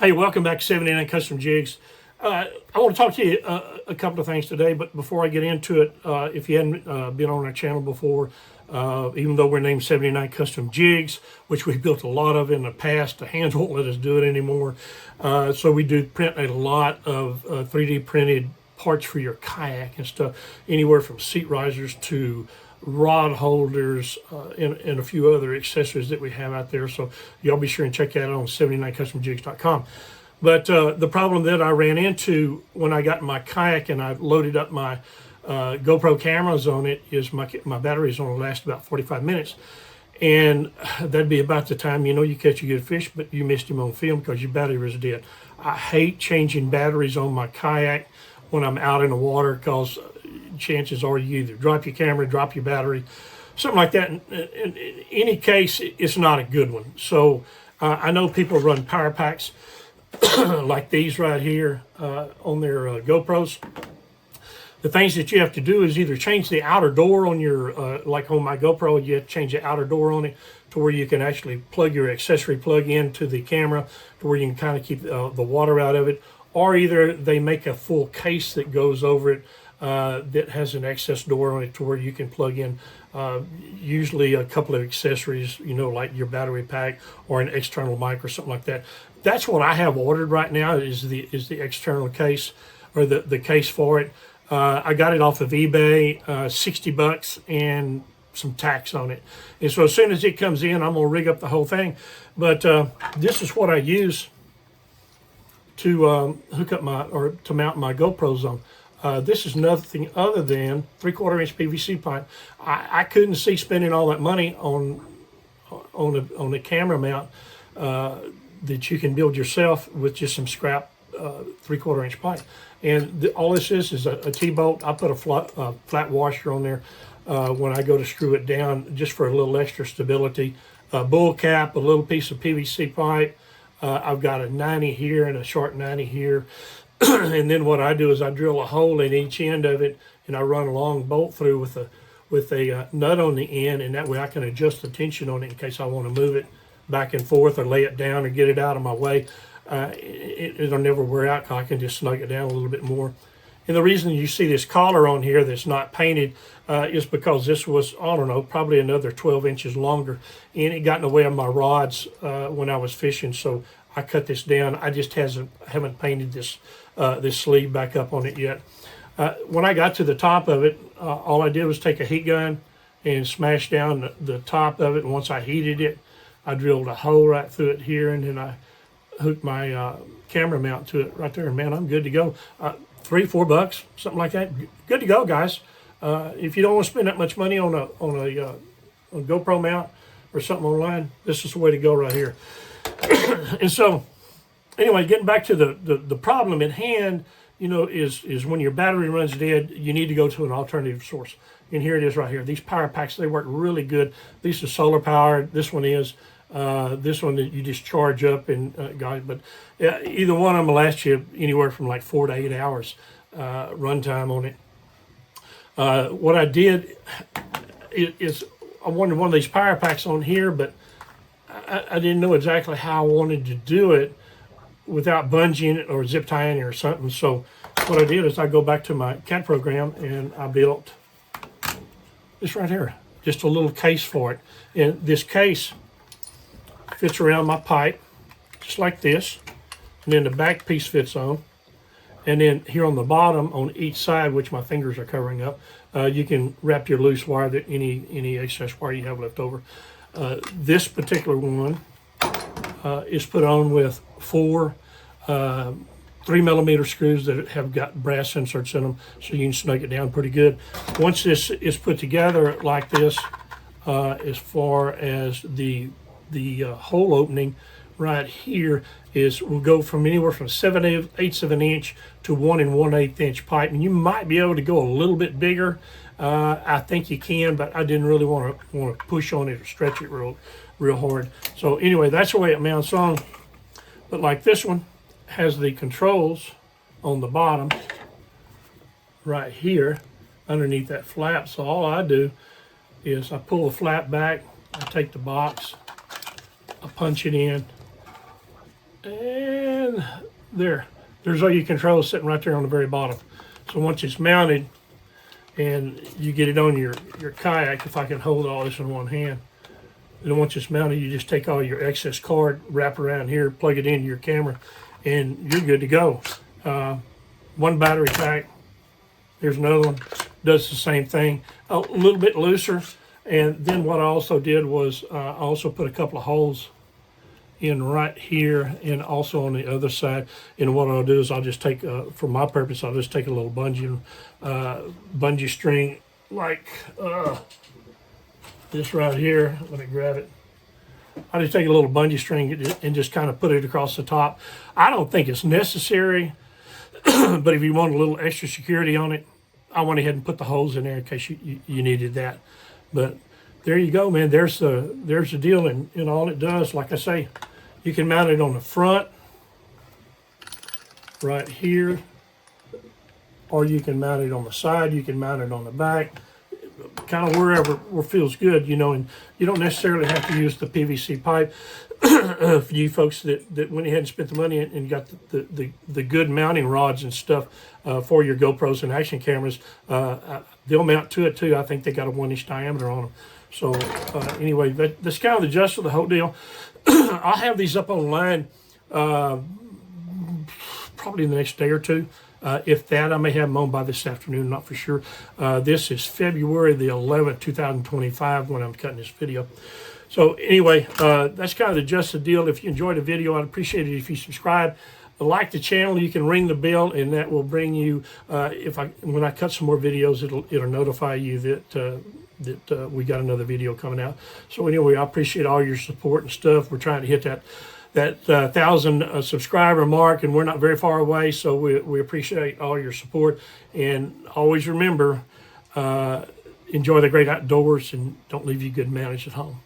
Hey, welcome back to 79 Custom Jigs. I want to talk to you a couple of things today, but before I get into it, if you hadn't been on our channel before, even though we're named 79 Custom Jigs, which we've built a lot of in the past, the hands won't let us do it anymore. So we do print a lot of 3D printed parts for your kayak and stuff, anywhere from seat risers to rod holders and a few other accessories that we have out there. So y'all be sure and check that out on 79customjigs.com. But the problem that I ran into when I got my kayak and I loaded up my GoPro cameras on it is my batteries only last about 45 minutes. And that'd be about the time, you know, you catch a good fish, but you missed him on film because your battery was dead. I hate changing batteries on my kayak when I'm out in the water because chances are you either drop your camera, drop your battery, something like that. In any case, it's not a good one. So I know people run power packs like these right here on their GoPros. The things that you have to do is either change the outer door on your, like on my GoPro, you have to change the outer door on it to where you can actually plug your accessory plug into the camera to where you can kind of keep the water out of it. Or either they make a full case that goes over it that has an access door on it to where you can plug in usually a couple of accessories, you know, like your battery pack or an external mic or something like that. That's what I have ordered right now is the external case or the case for it. I got it off of eBay, 60 bucks and some tax on it. And so as soon as it comes in, I'm gonna rig up the whole thing. But this is what I use to hook up to mount my GoPros on. This is nothing other than 3/4 inch PVC pipe. I couldn't see spending all that money on a camera mount that you can build yourself with just some scrap 3/4 inch pipe. And all this is a T-bolt. I put a flat washer on there when I go to screw it down just for a little extra stability. A bull cap, a little piece of PVC pipe. I've got a 90 here and a short 90 here. And then what I do is I drill a hole in each end of it and I run a long bolt through with a nut on the end, and that way I can adjust the tension on it in case I want to move it back and forth or lay it down or get it out of my way. It'll never wear out because I can just snug it down a little bit more. And the reason you see this collar on here that's not painted is because this was, I don't know, probably another 12 inches longer, and it got in the way of my rods when I was fishing, so I cut this down. I just haven't painted this sleeve back up on it yet. When I got to the top of it, all I did was take a heat gun and smash down the top of it, and once I heated it, I drilled a hole right through it here, and then I hooked my camera mount to it right there, and man, I'm good to go. $3-4 bucks, something like that. Good to go, guys. If you don't want to spend that much money on a GoPro mount or something online, this is the way to go right here. And so, anyway, getting back to the problem at hand, you know, is when your battery runs dead, you need to go to an alternative source. And here it is right here. These power packs, they work really good. These are solar powered. This one is. This one that you just charge up, and guys, but either one of them will last you anywhere from like 4 to 8 hours runtime on it. What I did is I wanted one of these power packs on here, but I didn't know exactly how I wanted to do it without bungeeing it or zip tying it or something. So what I did is I go back to my CAD program and I built this right here, just a little case for it. And this case fits around my pipe just like this, and then the back piece fits on, and then here on the bottom on each side, which my fingers are covering up, you can wrap your loose wire, that any excess wire you have left over. This particular one is put on with 4 3mm screws that have got brass inserts in them, so you can snug it down pretty good. Once this is put together like this, as far as the hole opening right here will go from anywhere from 7/8 of an inch to 1 1/8 inch pipe, and you might be able to go a little bit bigger. I think you can, but I didn't really want to push on it or stretch it real hard. So anyway, that's the way it mounts on. But like this one has the controls on the bottom right here underneath that flap. So all I do is I pull the flap back, I take the box, I punch it in, And there's all your controls sitting right there on the very bottom. So once it's mounted and you get it on your kayak, if I can hold all this in one hand, then once it's mounted, you just take all your excess cord, wrap around here, plug it into your camera, and you're good to go. One battery pack. There's another one, does the same thing, a little bit looser. And then what I also did was I also put a couple of holes in right here and also on the other side. And what I'll do is I'll just take, for my purpose, I'll just take a little bungee string like this right here. Let me grab it. I just take a little bungee string and just kind of put it across the top. I don't think it's necessary, but if you want a little extra security on it, I went ahead and put the holes in there in case you needed that. But there you go, man. There's the deal, and all it does, like I say, you can mount it on the front, right here, or you can mount it on the side. You can mount it on the back, kind of wherever feels good, and you don't necessarily have to use the PVC pipe. For you folks that went ahead and spent the money and got the good mounting rods and stuff for your GoPros and action cameras, they'll mount to it too. I think they got a 1-inch diameter on them. So anyway, that's kind of the gist of the whole deal. I'll have these up online probably in the next day or two. If that, I may have them on by this afternoon, not for sure. This is February the 11th, 2025 when I'm cutting this video. So anyway, that's kind of the gist of the deal. If you enjoyed the video, I'd appreciate it if you subscribe. Like the channel, you can ring the bell, and that will bring you, when I cut some more videos, it'll notify you that we got another video coming out. So anyway, I appreciate all your support and stuff. We're trying to hit that 1,000 subscriber mark, and we're not very far away, so we appreciate all your support. And always remember, enjoy the great outdoors and don't leave your good manners at home.